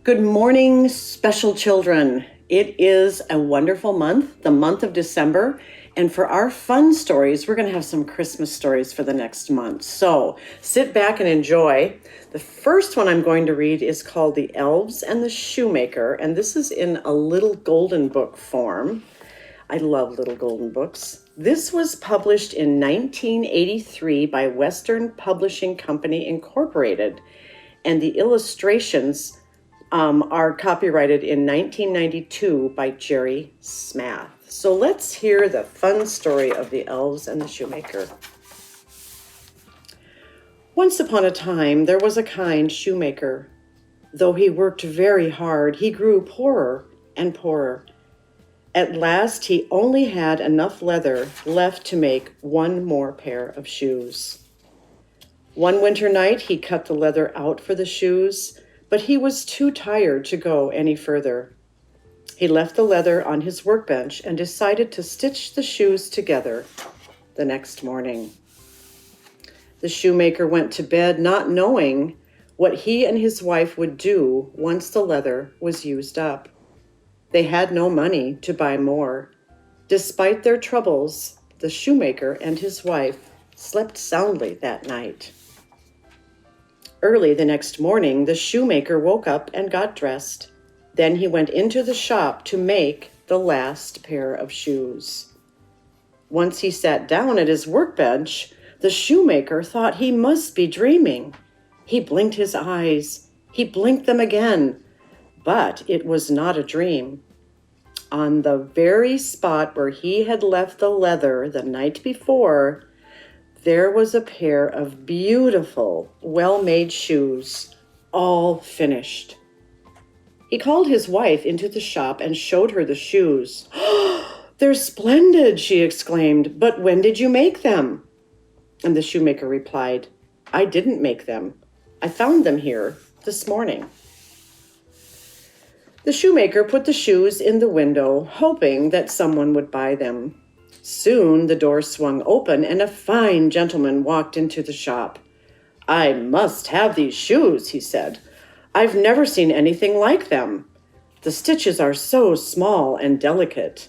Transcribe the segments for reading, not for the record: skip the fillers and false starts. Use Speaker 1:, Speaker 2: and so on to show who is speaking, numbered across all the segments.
Speaker 1: Good morning, special children. It is a wonderful month, the month of December. And for our fun stories, we're going to have some Christmas stories for the next month. So sit back and enjoy. The first one I'm going to read is called The Elves and the Shoemaker. And this is in a little golden book form. I love little golden books. This was published in 1983 by Western Publishing Company Incorporated. And the illustrations are copyrighted in 1992 by Jerry Smath. So let's hear the fun story of the Elves and the Shoemaker. Once upon a time, there was a kind shoemaker. Though he worked very hard, he grew poorer and poorer. At last, he only had enough leather left to make one more pair of shoes. One winter night, he cut the leather out for the shoes, but he was too tired to go any further. He left the leather on his workbench and decided to stitch the shoes together the next morning. The shoemaker went to bed not knowing what he and his wife would do once the leather was used up. They had no money to buy more. Despite their troubles, the shoemaker and his wife slept soundly that night. Early the next morning, the shoemaker woke up and got dressed. Then he went into the shop to make the last pair of shoes. Once he sat down at his workbench, the shoemaker thought he must be dreaming. He blinked his eyes. He blinked them again. But it was not a dream. On the very spot where he had left the leather the night before, there was a pair of beautiful, well-made shoes, all finished. He called his wife into the shop and showed her the shoes. "They're splendid," she exclaimed. "But when did you make them?" And the shoemaker replied, "I didn't make them. I found them here this morning." The shoemaker put the shoes in the window, hoping that someone would buy them. Soon the door swung open and a fine gentleman walked into the shop. "I must have these shoes," he said. "I've never seen anything like them. The stitches are so small and delicate."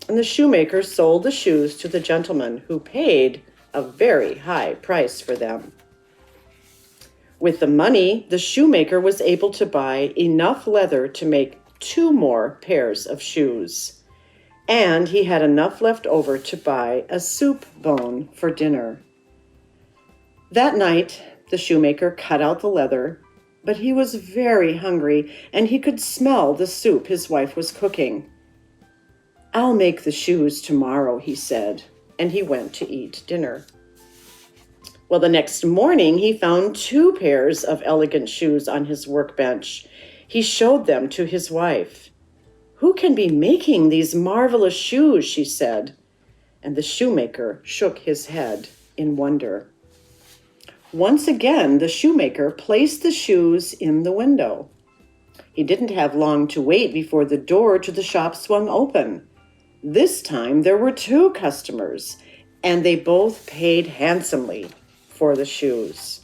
Speaker 1: And the shoemaker sold the shoes to the gentleman, who paid a very high price for them. With the money, the shoemaker was able to buy enough leather to make 2 more pairs of shoes. And he had enough left over to buy a soup bone for dinner. That night, the shoemaker cut out the leather, but he was very hungry and he could smell the soup his wife was cooking. "I'll make the shoes tomorrow," he said, and he went to eat dinner. Well, the next morning, he found 2 pairs of elegant shoes on his workbench. He showed them to his wife. "Who can be making these marvelous shoes?" she said. And the shoemaker shook his head in wonder. Once again, the shoemaker placed the shoes in the window. He didn't have long to wait before the door to the shop swung open. This time, there were 2 customers, and they both paid handsomely for the shoes.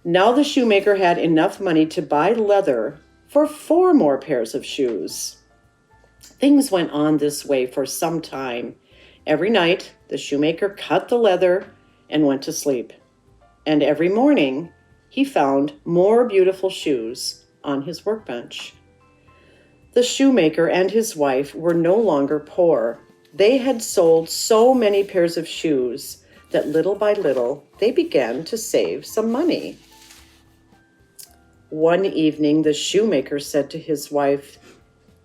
Speaker 1: Now the shoemaker had enough money to buy leather for 4 more pairs of shoes. Things went on this way for some time. Every night, the shoemaker cut the leather and went to sleep. And every morning, he found more beautiful shoes on his workbench. The shoemaker and his wife were no longer poor. They had sold so many pairs of shoes that little by little, they began to save some money. One evening, the shoemaker said to his wife,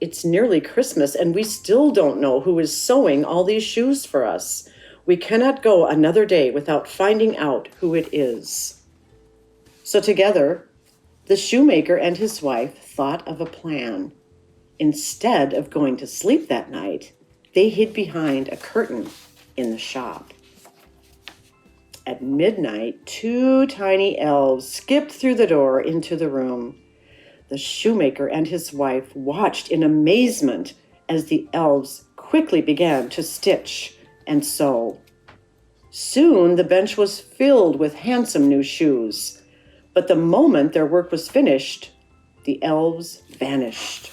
Speaker 1: "It's nearly Christmas, and we still don't know who is sewing all these shoes for us. We cannot go another day without finding out who it is." So together, the shoemaker and his wife thought of a plan. Instead of going to sleep that night, they hid behind a curtain in the shop. At midnight, 2 tiny elves skipped through the door into the room. The shoemaker and his wife watched in amazement as the elves quickly began to stitch and sew. Soon the bench was filled with handsome new shoes, But the moment their work was finished, the elves vanished.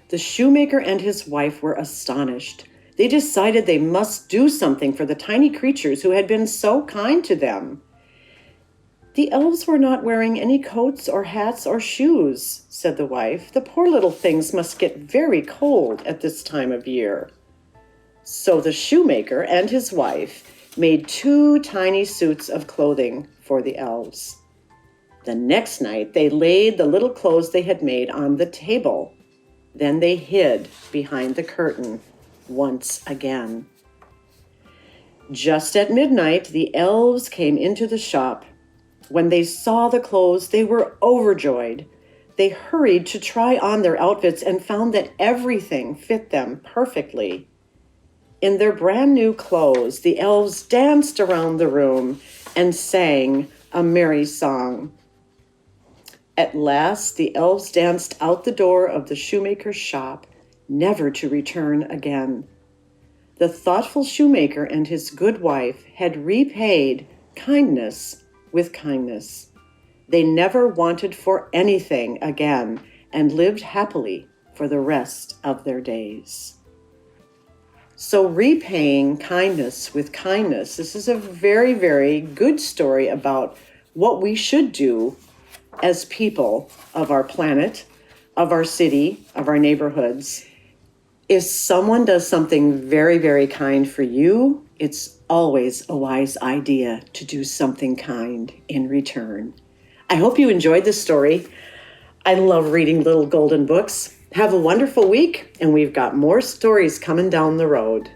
Speaker 1: The shoemaker and his wife were astonished. They decided they must do something for the tiny creatures who had been so kind to them. "The elves were not wearing any coats or hats or shoes," said the wife. "The poor little things must get very cold at this time of year." So the shoemaker and his wife made 2 tiny suits of clothing for the elves. The next night, they laid the little clothes they had made on the table. Then they hid behind the curtain once again. Just at midnight, the elves came into the shop. When they saw the clothes, they were overjoyed. They hurried to try on their outfits and found that everything fit them perfectly. In their brand new clothes, the elves danced around the room and sang a merry song. At last, the elves danced out the door of the shoemaker's shop, never to return again. The thoughtful shoemaker and his good wife had repaid kindness with kindness. They never wanted for anything again and lived happily for the rest of their days. So repaying kindness with kindness, this is a very, very good story about what we should do as people of our planet, of our city, of our neighborhoods. If someone does something very, very kind for you, it's always a wise idea to do something kind in return. I hope you enjoyed this story. I love reading little golden books. Have a wonderful week, and we've got more stories coming down the road.